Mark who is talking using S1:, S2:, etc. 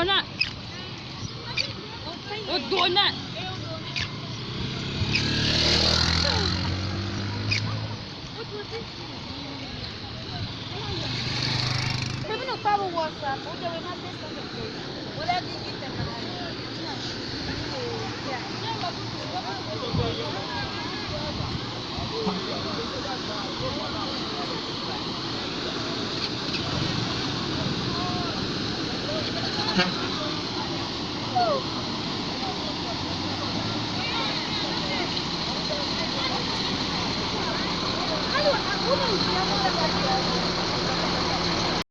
S1: donut. Oh, donut.
S2: Tapi no power WhatsApp, udah we have this on the plate. Wala di kita na. Yeah.